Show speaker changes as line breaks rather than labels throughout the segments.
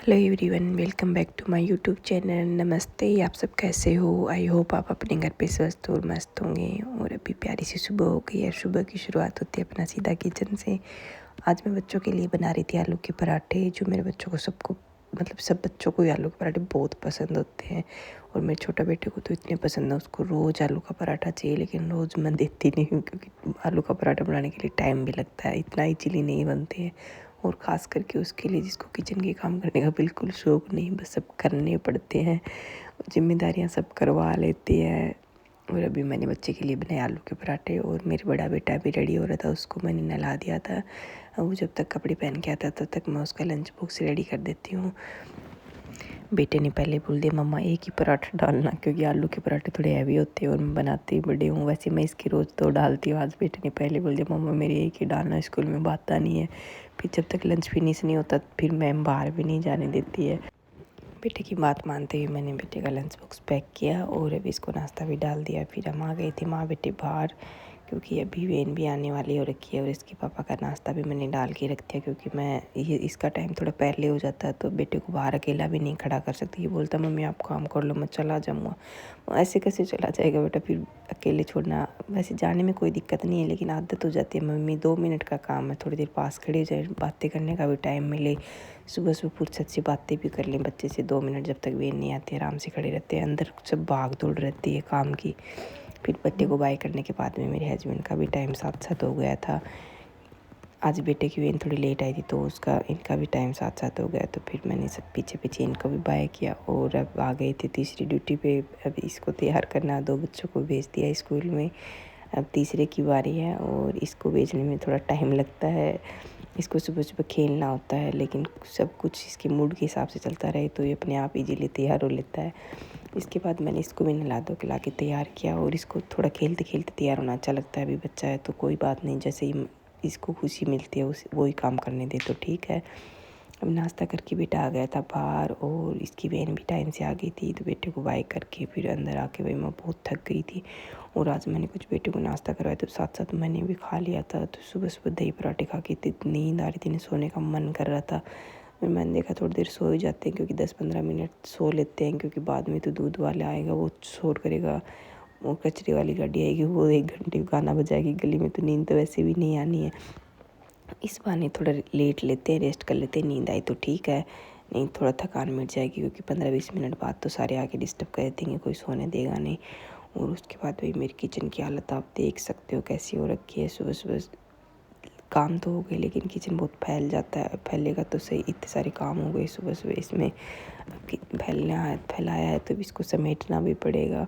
Hello everyone, welcome back to my YouTube channel. नमस्ते, आप सब कैसे हो? आई होप आप अपने घर पे स्वस्थ और मस्त होंगे। और अभी प्यारी सी सुबह हो गई है। सुबह की शुरुआत होती है अपना सीधा किचन से। आज मैं बच्चों के लिए बना रही थी आलू के पराठे, जो मेरे बच्चों को सब बच्चों को ही आलू के पराठे बहुत पसंद होते हैं। और मेरे छोटा बेटे को तो इतने पसंद है, उसको रोज़ आलू का पराठा चाहिए। लेकिन रोज़ मैं देती नहीं हूँ, क्योंकि आलू का पराठा बनाने के लिए टाइम भी लगता है, इतना इजीली नहीं बनते हैं। और ख़ास करके उसके लिए जिसको किचन के काम करने का बिल्कुल शौक़ नहीं, बस सब करने पड़ते हैं, जिम्मेदारियां सब करवा लेती है। और अभी मैंने बच्चे के लिए बनाए आलू के पराठे, और मेरा बड़ा बेटा भी रेडी हो रहा था, उसको मैंने नहला दिया था। वो जब तक कपड़े पहन के आता तब तक मैं उसका लंच बॉक्स रेडी कर देती हूँ। बेटे ने पहले बोल दिया, मम्मा एक ही पराठा डालना, क्योंकि आलू के पराठे थोड़े हैवी होते हैं और मैं बनाती बड़े हूँ। वैसे मैं इसकी रोज़ तो डालती हूँ, आज बेटे ने पहले बोल दिया, मम्मा मेरे एक ही डालना, स्कूल में बात नहीं है। फिर जब तक लंच फिनिश नहीं होता फिर मैम बाहर भी नहीं जाने देती है। बेटे की बात मानते हुए मैंने बेटे का लंच बॉक्स पैक किया और अभी इसको नाश्ता भी डाल दिया। फिर हम आ गए थे माँ बेटे बाहर, क्योंकि अभी वैन भी आने वाली हो रखी है। और इसके पापा का नाश्ता भी मैंने डाल के रख दिया, क्योंकि इसका टाइम थोड़ा पहले हो जाता है, तो बेटे को बाहर अकेला भी नहीं खड़ा कर सकती। ये बोलता, मम्मी आप काम कर लो, मैं चला जाऊँगा। ऐसे कैसे चला जाएगा बेटा, फिर अकेले छोड़ना। वैसे जाने में कोई दिक्कत नहीं है, लेकिन आदत हो जाती है, मम्मी 2 मिनट का काम है, थोड़ी देर पास खड़े हो जाए, बातें करने का भी टाइम मिले, सुबह सुबह फुर्सत से बातें भी कर लें बच्चे से। 2 मिनट जब तक वैन नहीं आती आराम से खड़े रहते हैं, अंदर सब भाग दौड़ रहती है काम की। फिर बच्चे को बाय करने के बाद में मेरे हस्बैंड का भी टाइम साथ साथ हो गया था। आज बेटे की वैन थोड़ी लेट आई थी, तो इनका भी टाइम साथ साथ हो गया। तो फिर मैंने सब पीछे पीछे इनको भी बाय किया और अब आ गए थे तीसरी ड्यूटी पे। अब इसको तैयार करना, 2 बच्चों को भेज दिया स्कूल में, अब तीसरे की बारी है। और इसको भेजने में थोड़ा टाइम लगता है, इसको सुबह सुबह खेलना होता है, लेकिन सब कुछ इसके मूड के हिसाब से चलता रहे तो ये अपने आप इजीली तैयार हो लेता है। इसके बाद मैंने इसको भी नहला धो के ला के तैयार किया, और इसको थोड़ा खेलते खेलते तैयार होना अच्छा लगता है। अभी बच्चा है तो कोई बात नहीं, जैसे ही इसको खुशी मिलती है वही काम करने दे तो ठीक है। अब नाश्ता करके बेटा आ गया था बाहर, और इसकी बहन भी टाइम से आ गई थी, तो बेटे को बाय करके फिर अंदर आके भाई मैं बहुत थक गई थी। और आज मैंने कुछ बेटे को नाश्ता करवाया, तो साथ साथ मैंने भी खा लिया था। तो सुबह सुबह दही पराठे खा के इतनी नींद आ रही थी, सोने का मन कर रहा था। फिर मैंने देखा थोड़ी देर सो ही जाते हैं, क्योंकि 10-15 मिनट सो लेते हैं, क्योंकि बाद में तो दूध वाला आएगा, वो शोर करेगा, वो कचरे वाली गाड़ी आएगी, वो 1 घंटे गाना बजाएगी गली में, तो नींद तो वैसे भी नहीं आनी है। इस बहाने थोड़ा लेट लेते हैं, रेस्ट कर लेते हैं, नींद आई तो ठीक है, नहीं थोड़ा थकान मिट जाएगी, क्योंकि 15-20 मिनट बाद तो सारे आके डिस्टर्ब कर देंगे, कोई सोने देगा नहीं। और उसके बाद भाई मेरी किचन की हालत आप देख सकते हो कैसी हो रखी है। सुबह सुबह काम तो हो गए, लेकिन किचन बहुत फैल जाता है, फैलेगा तो सही, इतने सारे काम हो गए सुबह सुबह इसमें। फैलाया है तो इसको समेटना भी पड़ेगा।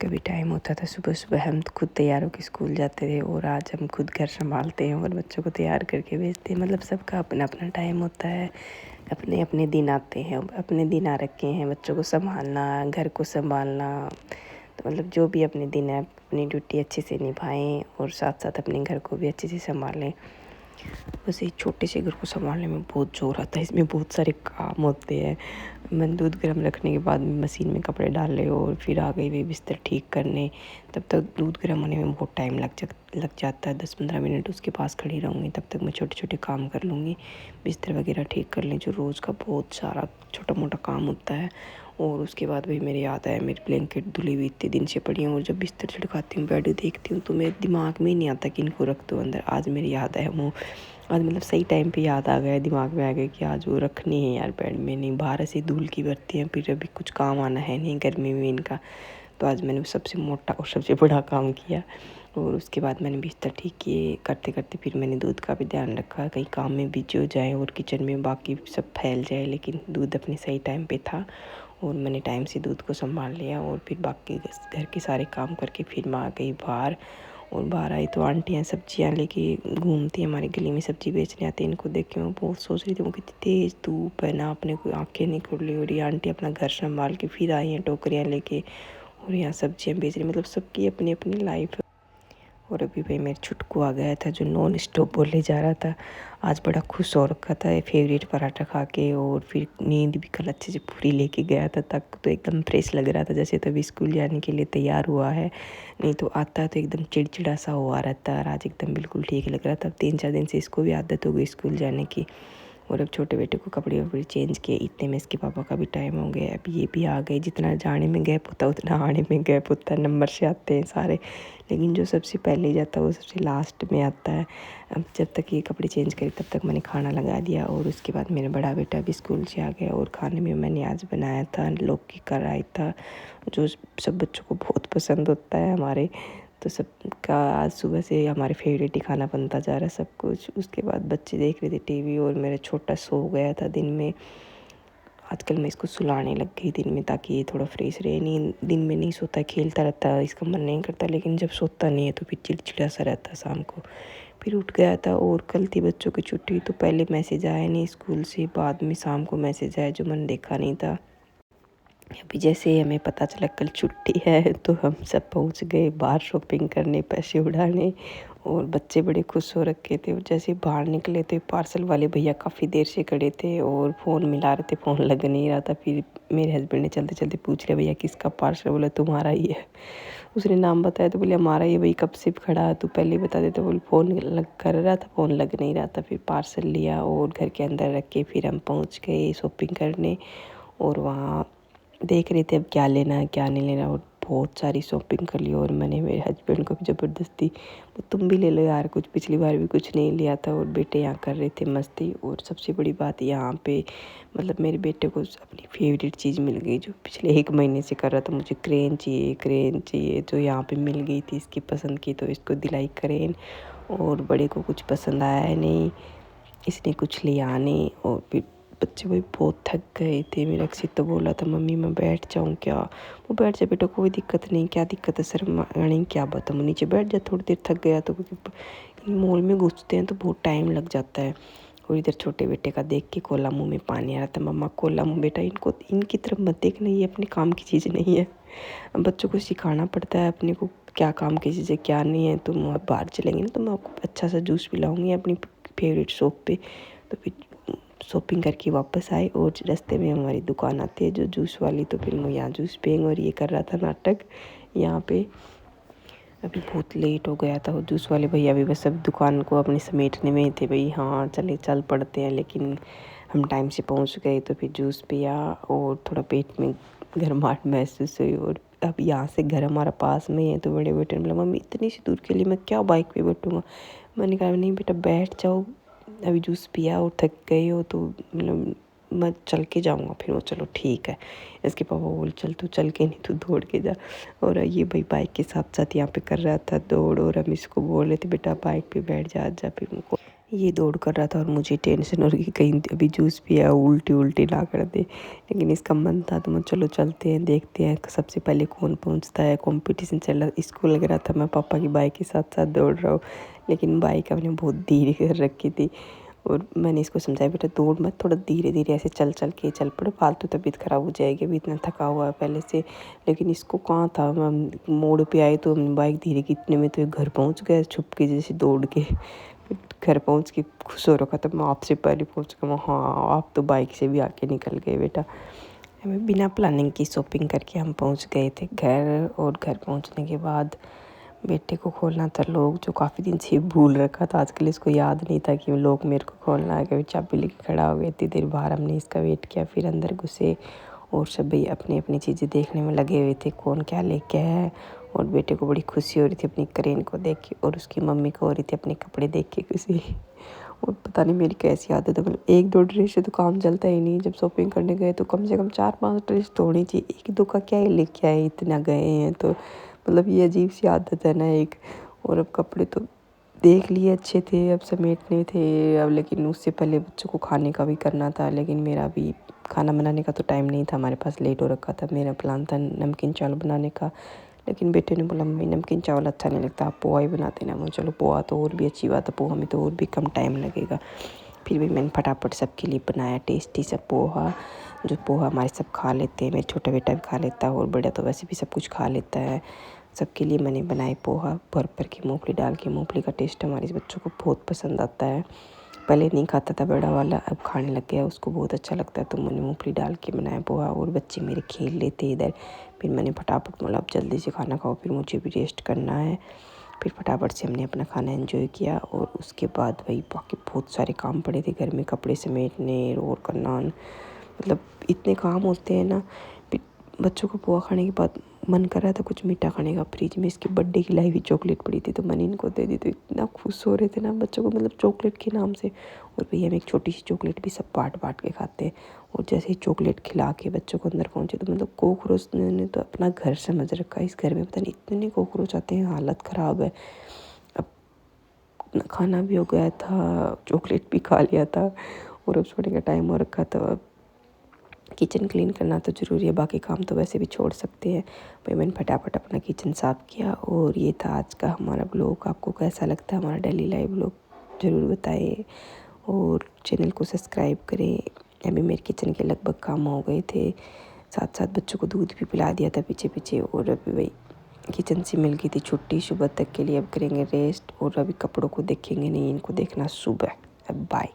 कभी टाइम होता था सुबह सुबह हम खुद तैयार होकर स्कूल जाते थे, और आज हम खुद घर संभालते हैं और बच्चों को तैयार करके भेजते हैं। मतलब सबका अपना अपना टाइम होता है, अपने अपने दिन आते हैं, अपने दिन आ रखे हैं, बच्चों को संभालना, घर को संभालना। तो मतलब जो भी अपने दिन है, अपनी ड्यूटी अच्छे से निभाएं और साथ साथ अपने घर को भी अच्छे से संभालें। वैसे छोटे से घर को संभालने में बहुत जोर आता है, इसमें बहुत सारे काम होते हैं। मैंने दूध गर्म रखने के बाद मशीन में कपड़े डाले और फिर आ गई वे बिस्तर ठीक करने। तब तक दूध गर्म होने में बहुत टाइम लग जाता है, 10-15 मिनट उसके पास खड़ी रहूँगी, तब तक मैं छोटे छोटे काम कर लूँगी, बिस्तर वगैरह ठीक कर लें, जो रोज़ का बहुत सारा छोटा मोटा काम होता है। और उसके बाद भाई मेरे याद आया, मेरी ब्लैंकेट धुली हुई इतने दिन से पड़ी हैं, और जब बिस्तर छिड़काती हूँ, बेड देखती हूँ, तो मेरे दिमाग में ही नहीं आता कि इनको रख दो अंदर। आज मेरी याद है, वो आज मतलब सही टाइम पे याद आ गया, दिमाग में आ गया कि आज वो रखनी है यार बेड में, नहीं बाहर ऐसे धूल की बरती है, फिर अभी कुछ काम आना है नहीं गर्मी में इनका। तो आज मैंने सबसे मोटा और सबसे बड़ा काम किया। और उसके बाद मैंने बिस्तर ठीक किए, करते करते फिर मैंने दूध का भी ध्यान रखा, कहीं काम में बिजी हो जाए और किचन में बाकी सब फैल जाए। लेकिन दूध अपने सही टाइम पे था, और मैंने टाइम से दूध को संभाल लिया, और फिर बाकी घर के सारे काम करके फिर मैं आ गई बाहर। और बाहर आई तो आंटियाँ सब्जियाँ लेके घूमती हैं, हमारी गली में सब्जी बेचने आती हैं। इनको देख के मैं बहुत सोच रही थी, वो कितनी तेज़ धूप है ना, अपने कोई आँखें नहीं खुल रही। और ये आंटी अपना घर संभाल के फिर आई हैं टोकरियाँ लेके, और यहाँ सब्जियाँ बेच रही, मतलब सबकी अपनी अपनी लाइफ है। और अभी भाई मेरा छुटकू आ गया था, जो नॉन स्टॉप बोले जा रहा था। आज बड़ा खुश हो रखा था फेवरेट पराठा खा के, और फिर नींद भी कल अच्छे से पूरी लेके गया था, तक तो एकदम फ्रेश लग रहा था, जैसे तभी स्कूल जाने के लिए तैयार हुआ है। नहीं तो आता तो एकदम चिड़चिड़ा सा हुआ रहता है, और आज एकदम बिल्कुल ठीक लग रहा था। 3-4 दिन से इसको भी आदत हो गई स्कूल जाने की, और अब छोटे बेटे को कपड़े वपड़े चेंज किए, इतने में इसके पापा का भी टाइम हो गया। अब ये भी आ गए। जितना जाने में गैप होता है उतना आने में गैप होता है, नंबर से आते हैं सारे, लेकिन जो सबसे पहले जाता है वो सबसे लास्ट में आता है। अब जब तक ये कपड़े चेंज करे तब तक मैंने खाना लगा दिया, और उसके बाद मेरा बड़ा बेटा भी स्कूल से आ गया। और खाने में मैंने आज बनाया था लौकी का रायता, जो सब बच्चों को बहुत पसंद होता है हमारे। तो सबका आज सुबह से हमारे फेवरेट ही खाना बनता जा रहा है सब कुछ। उसके बाद बच्चे देख रहे थे टीवी, और मेरा छोटा सो गया था दिन में। आजकल मैं इसको सुलाने लग गई दिन में, ताकि ये थोड़ा फ्रेश रहे। नींद दिन में नहीं सोता, खेलता रहता है, इसका मन नहीं करता, लेकिन जब सोता नहीं है तो फिर चिड़चिड़ा सा रहता है शाम को। फिर उठ गया था। और कल थी बच्चों की छुट्टी, तो पहले मैसेज आया नहीं स्कूल से, बाद में शाम को मैसेज आया जो मैंने देखा नहीं था। अभी जैसे ही हमें पता चला कल छुट्टी है, तो हम सब पहुंच गए बाहर शॉपिंग करने, पैसे उड़ाने। और बच्चे बड़े खुश हो रखे थे। और जैसे बाहर निकले तो पार्सल वाले भैया काफ़ी देर से खड़े थे और फ़ोन मिला रहे थे, फ़ोन लग नहीं रहा था। फिर मेरे हस्बैंड ने चलते चलते पूछ लिया, भैया किसका पार्सल? बोला तुम्हारा ही है। उसने नाम बताया तो बोले हमारा ही है। भाई कब से खड़ा है, तो पहले बता देते। बोले फ़ोन लग कर रहा था, फ़ोन लग नहीं रहा था। फिर पार्सल लिया और घर के अंदर रख के फिर हम पहुँच गए शॉपिंग करने। और वहाँ देख रहे थे अब क्या लेना है क्या नहीं लेना, और बहुत सारी शॉपिंग कर ली। और मैंने मेरे हस्बैंड को भी ज़बरदस्ती, तुम भी ले लो यार कुछ, पिछली बार भी कुछ नहीं लिया था। और बेटे यहाँ कर रहे थे मस्ती। और सबसे बड़ी बात यहाँ पे, मतलब मेरे बेटे को अपनी फेवरेट चीज़ मिल गई, जो पिछले 1 महीने से कर रहा था, मुझे क्रेन चाहिए क्रेन चाहिए, जो यहाँ पे मिल गई थी इसकी पसंद की, तो इसको दिलाई क्रेन। और बड़े को कुछ पसंद आया नहीं, इसने कुछ लिया नहीं। और फिर बच्चे भाई बहुत थक गए थे। मेरा अक्षित तो बोला था मम्मी मैं बैठ जाऊँ क्या? वो बैठ जा बेटा, कोई दिक्कत नहीं। क्या दिक्कत है? शर्म नहीं क्या बात है, नीचे बैठ जा, थोड़ी देर थक गया तो। क्योंकि मॉल में घुसते हैं तो बहुत टाइम लग जाता है। और इधर छोटे बेटे का देख के कोला मुँह में पानी आ रहा था। मम्मा कोला मुँह, बेटा इनको इनकी तरफ मत देखना, ये अपने काम की चीज़ नहीं है। अब बच्चों को सिखाना पड़ता है अपने को क्या काम की चीज़ है क्या नहीं है। तो बाहर चलेंगे ना तो मैं आपको अच्छा सा जूस पिलाऊंगी अपनी फेवरेट शॉप पे। तो फिर शॉपिंग करके वापस आए, और रास्ते में हमारी दुकान आती है जो जूस वाली, तो फिर मैं यहाँ जूस पियेंगे। और ये कर रहा था नाटक यहाँ पे। अभी बहुत लेट हो गया था। और जूस वाले भैया भी बस अब दुकान को अपने समेटने में थे, भाई हाँ चले चल पड़ते हैं। लेकिन हम टाइम से पहुँच गए, तो फिर जूस पिया और थोड़ा पेट में गर्माहट महसूस हुई। और अब यहाँ से घर हमारा पास में है, तो बड़े बेटे ने बोला मम्मी इतनी सी दूर के लिए मैं क्या बाइक पे बैठूँगा? मैंने कहा नहीं बेटा बैठ जाओ, अभी जूस पिया और थक गए हो तो मतलब मैं चल के जाऊँगा। फिर वो चलो ठीक है। इसके पापा बोले चल तू चल के नहीं, तू दौड़ के जा। और ये भाई बाइक के साथ साथ यहाँ पे कर रहा था दौड़। और हम इसको बोल रहे थे बेटा बाइक पे बैठ जा जा। फिर उनको ये दौड़ कर रहा था और मुझे टेंशन हो रही कि कहीं अभी जूस पिया उल्टी उल्टी ना कर दे। लेकिन इसका मन था तो मैं चलो चलते हैं देखते हैं सबसे पहले कौन पहुँचता है। कंपटीशन चल रहा, इसको लग रहा था मैं पापा की बाइक के साथ साथ दौड़ रहा हूँ, लेकिन बाइक हमने बहुत धीरे कर रखी थी। और मैंने इसको समझाया बेटा दौड़ मत, थोड़ा धीरे धीरे ऐसे चल चल के चल पड़ो, फालतू तबीयत ख़राब हो जाएगी, अभी इतना थका हुआ है पहले से। लेकिन इसको कहाँ था, मैं मोड़ पे आई तो बाइक धीरे की, इतने में तो घर पहुँच गया छुप के जैसे दौड़ के। फिर घर पहुँच के खुश हो रखा था, मैं आपसे पहले पहुँच गया। हाँ आप तो बाइक से भी आके निकल गए बेटा। हमें बिना प्लानिंग की शॉपिंग करके हम पहुँच गए थे घर। और घर पहुँचने के बाद बेटे को खोलना था लॉक, जो काफ़ी दिन से भूल रखा था। आजकल इसको याद नहीं था कि लॉक मेरे को खोलना है। कभी चाबी लेके खड़ा हो गया, इतनी देर बाहर हमने इसका वेट किया। फिर अंदर घुसे और सब भाई अपनी अपनी चीज़ें देखने में लगे हुए थे कौन क्या लेके है। और बेटे को बड़ी खुशी हो रही थी अपनी क्रेन को देख के, और उसकी मम्मी को हो रही थी अपने कपड़े देख के खुशी। और पता नहीं मेरी कैसी आदत है, मतलब 1-2 ड्रेस से तो काम चलता ही नहीं। जब शॉपिंग करने गए तो कम से कम 4-5 ड्रेस तो होनी चाहिए। 1-2 का क्या ही लेके आए, इतना गए हैं तो मतलब ये अजीब सी आदत है ना एक। और अब कपड़े तो देख लिए अच्छे थे, अब समेटने थे अब, लेकिन उससे पहले बच्चों को खाने का भी करना था। लेकिन मेरा भी खाना बनाने का तो टाइम नहीं था हमारे पास, लेट हो रखा था। मेरा प्लान था नमकीन चावल बनाने का, लेकिन बेटे ने बोला मम्मी नमकीन चावल अच्छा नहीं लगता, आप पोहा ही बना देना। मैं चलो पोहा तो और भी अच्छी बात है, पोहा में तो और भी कम टाइम लगेगा। फिर भी मैंने फटाफट सबके लिए बनाया टेस्टी सा पोहा, जो पोहा हमारे सब खा लेते हैं। मेरा छोटा बेटा भी खा लेता है और बड़ा तो वैसे भी सब कुछ खा लेता है। सबके लिए मैंने बनाए पोहा भर भर के, मूंगफली डाल के। मूंगफली का टेस्ट हमारे बच्चों को बहुत पसंद आता है। पहले नहीं खाता था बड़ा वाला, अब खाने लग गया, उसको बहुत अच्छा लगता है। तो मैंने मूंगफली डाल के बनाया पोहा। और बच्चे मेरे खेल लेते इधर। फिर मैंने फटाफट बोला अब जल्दी से खाना खाओ, फिर मुझे भी रेस्ट करना है। फिर फटाफट से हमने अपना खाना एंजॉय किया और उसके बाद भाई बाकी बहुत सारे काम पड़े थे घर में, कपड़े समेटने और करना, मतलब इतने काम होते हैं ना। फिर बच्चों को पोहा खाने के बाद मन कर रहा था कुछ मीठा खाने का। फ्रिज में इसके बर्थडे की लाई हुई चॉकलेट पड़ी थी तो मैंने इनको दे दी, तो इतना खुश हो रहे थे ना बच्चों को, मतलब चॉकलेट के नाम से। और भैया हम एक छोटी सी चॉकलेट भी सब बांट बांट के खाते हैं। और जैसे ही चॉकलेट खिला के बच्चों को अंदर पहुँचे तो मतलब कॉकरोच ने तो अपना घर समझ रखा है। इस घर में पता नहीं इतने कॉकरोच आते हैं, हालत ख़राब है। अब खाना भी हो गया था, चॉकलेट भी खा लिया था और अब सोने का टाइम हो रखा था। किचन क्लीन करना तो ज़रूरी है, बाकी काम तो वैसे भी छोड़ सकते हैं। भाई मैंने फटाफट अपना किचन साफ़ किया और ये था आज का हमारा ब्लॉग। आपको कैसा लगता है हमारा डेली लाइफ ब्लॉग ज़रूर बताएं और चैनल को सब्सक्राइब करें। अभी मेरे किचन के लगभग काम हो गए थे, साथ साथ बच्चों को दूध भी पिला दिया था पीछे पीछे। और अभी भाई किचन से मिल गई थी छुट्टी सुबह तक के लिए, अब करेंगे रेस्ट और अभी कपड़ों को देखेंगे नहीं, इनको देखना सुबह। अब बाय।